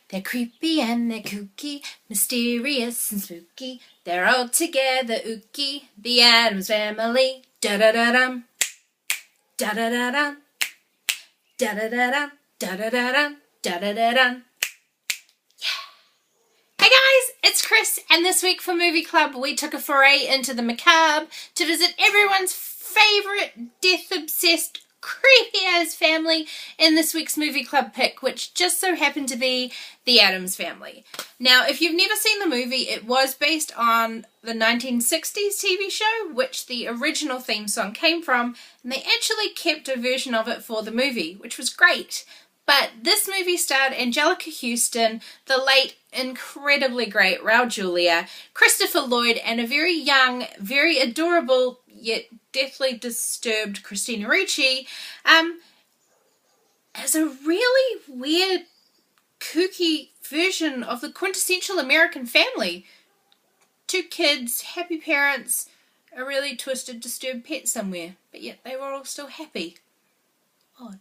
They're creepy and they're kooky, mysterious and spooky. They're all together ooky, the Addams Family. Da-da-da-dum, da-da-da-dum, da-da-da-dum, da-da-da-dum, da-da-da-dum. Hey guys, it's Chris, and this week for Movie Club we took a foray into the macabre to visit everyone's favourite death-obsessed creepy-ass family in this week's Movie Club pick, which just so happened to be the Addams Family. Now, if you've never seen the movie, it was based on the 1960s TV show, which the original theme song came from, and they actually kept a version of it for the movie, which was great. But this movie starred Angelica Houston, the late, incredibly great Raul Julia, Christopher Lloyd, and a very young, very adorable, yet deathly disturbed Christina Ricci, as a really weird, kooky version of the quintessential American family. 2 kids, happy parents, a really twisted, disturbed pet somewhere, but yet they were all still happy. Odd.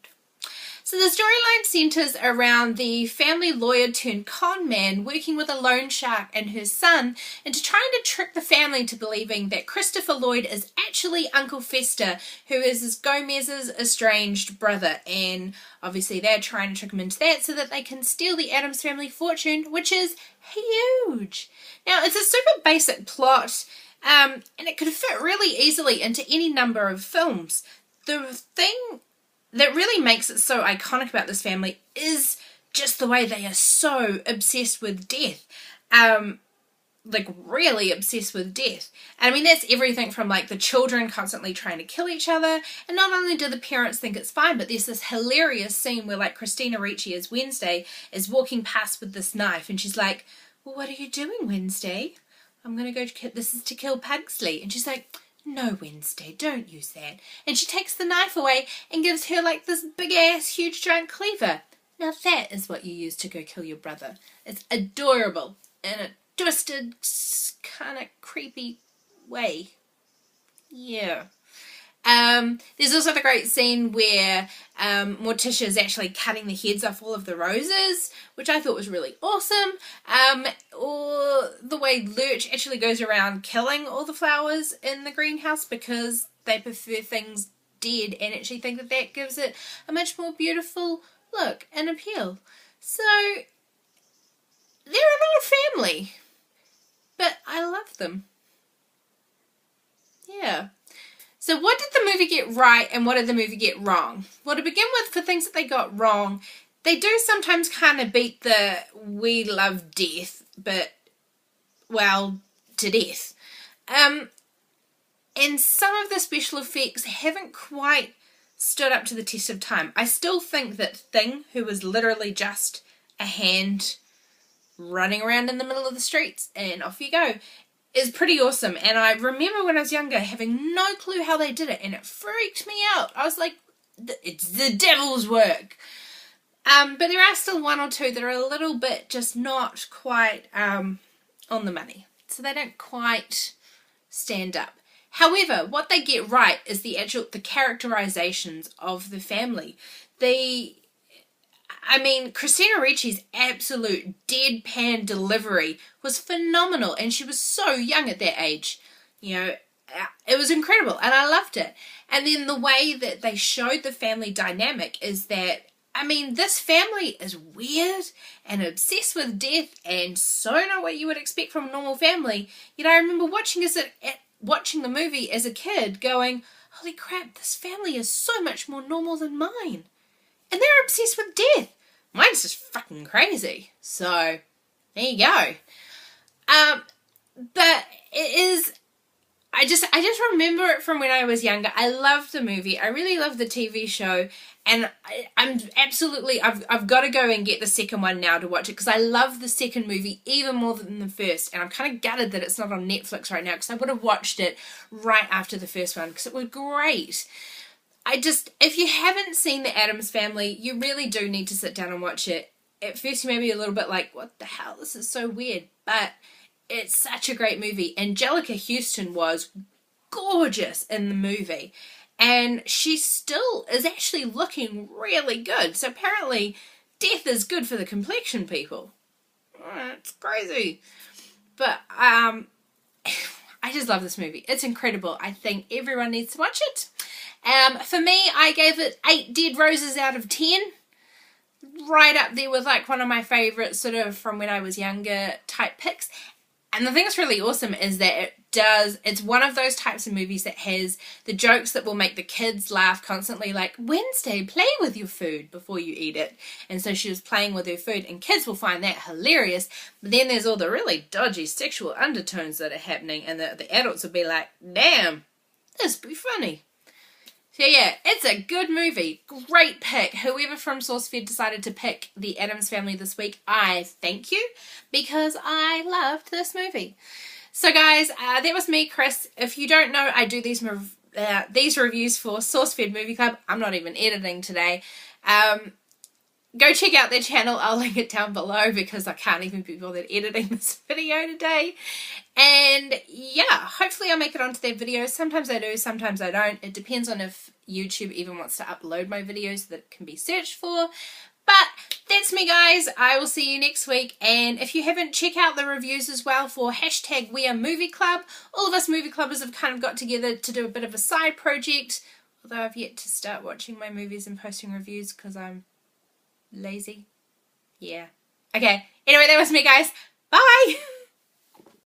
So the storyline centers around the family lawyer turned con man working with a loan shark and her son into trying to trick the family to believing that Christopher Lloyd is actually Uncle Fester, who is Gomez's estranged brother, and obviously they're trying to trick him into that so that they can steal the Addams Family fortune, which is huge. Now, it's a super basic plot, and it could fit really easily into any number of films. The thing that really makes it so iconic about this family is just the way they are so obsessed with death. Like really obsessed with death. And I mean, that's everything from like the children constantly trying to kill each other, and not only do the parents think it's fine, but there's this hilarious scene where like Christina Ricci as Wednesday is walking past with this knife, and she's like, well, what are you doing, Wednesday? I'm gonna go this is to kill Pugsley. And she's like, no, Wednesday, don't use that. And she takes the knife away and gives her like this big ass huge giant cleaver. Now that is what you use to go kill your brother. It's adorable in a twisted, kind of creepy way. Yeah. There's also the great scene where Morticia is actually cutting the heads off all of the roses, which I thought was really awesome. Or the way Lurch actually goes around killing all the flowers in the greenhouse because they prefer things dead and actually think that that gives it a much more beautiful look and appeal. So, they're an odd family, but I love them. Yeah. So what did the movie get right and what did the movie get wrong? Well, to begin with, for things that they got wrong, they do sometimes kind of beat the we love death, but, well, to death. And some of the special effects haven't quite stood up to the test of time. I still think that Thing, who was literally just a hand running around in the middle of the streets and off you go, is pretty awesome. And I remember when I was younger having no clue how they did it, and it freaked me out. I was like, it's the devil's work. But there are still 1 or 2 that are a little bit just not quite on the money. So they don't quite stand up. However, what they get right is the characterizations of the family. Christina Ricci's absolute deadpan delivery was phenomenal, and she was so young at that age. You know, it was incredible, and I loved it. And then the way that they showed the family dynamic is that, this family is weird and obsessed with death, and so not what you would expect from a normal family. Yet I remember watching the movie as a kid going, holy crap, this family is so much more normal than mine. And they're obsessed with death. Mine's just fucking crazy. So, there you go. But it is, I just remember it from when I was younger. I loved the movie. I really loved the TV show. And I've got to go and get the second one now to watch it, because I love the second movie even more than the first. And I'm kind of gutted that it's not on Netflix right now, because I would have watched it right after the first one, because it was great. If you haven't seen The Addams Family, you really do need to sit down and watch it. At first you may be a little bit like, what the hell, this is so weird, but it's such a great movie. Angelica Houston was gorgeous in the movie, and she still is actually looking really good. So apparently death is good for the complexion, people. It's crazy. But I just love this movie. It's incredible. I think everyone needs to watch it. For me, I gave it 8 dead roses out of 10. Right up there with like one of my favourites sort of from when I was younger type picks. And the thing that's really awesome is that it's one of those types of movies that has the jokes that will make the kids laugh constantly, like, Wednesday, play with your food before you eat it. And so she was playing with her food, and kids will find that hilarious. But then there's all the really dodgy sexual undertones that are happening, and the adults will be like, damn, this be funny. So yeah, it's a good movie. Great pick. Whoever from SourceFed decided to pick the Addams Family this week, I thank you, because I loved this movie. So guys, that was me, Chris. If you don't know, I do these reviews for SourceFed Movie Club. I'm not even editing today. Go check out their channel. I'll link it down below because I can't even be bothered editing this video today. And yeah, hopefully I'll make it onto their videos. Sometimes I do, sometimes I don't. It depends on if YouTube even wants to upload my videos so that it can be searched for. But that's me, guys. I will see you next week. And if you haven't, check out the reviews as well for #WeAreMovieClub. All of us movie clubbers have kind of got together to do a bit of a side project. Although I've yet to start watching my movies and posting reviews because I'm lazy. Yeah. Okay. Anyway, that was me, guys. Bye!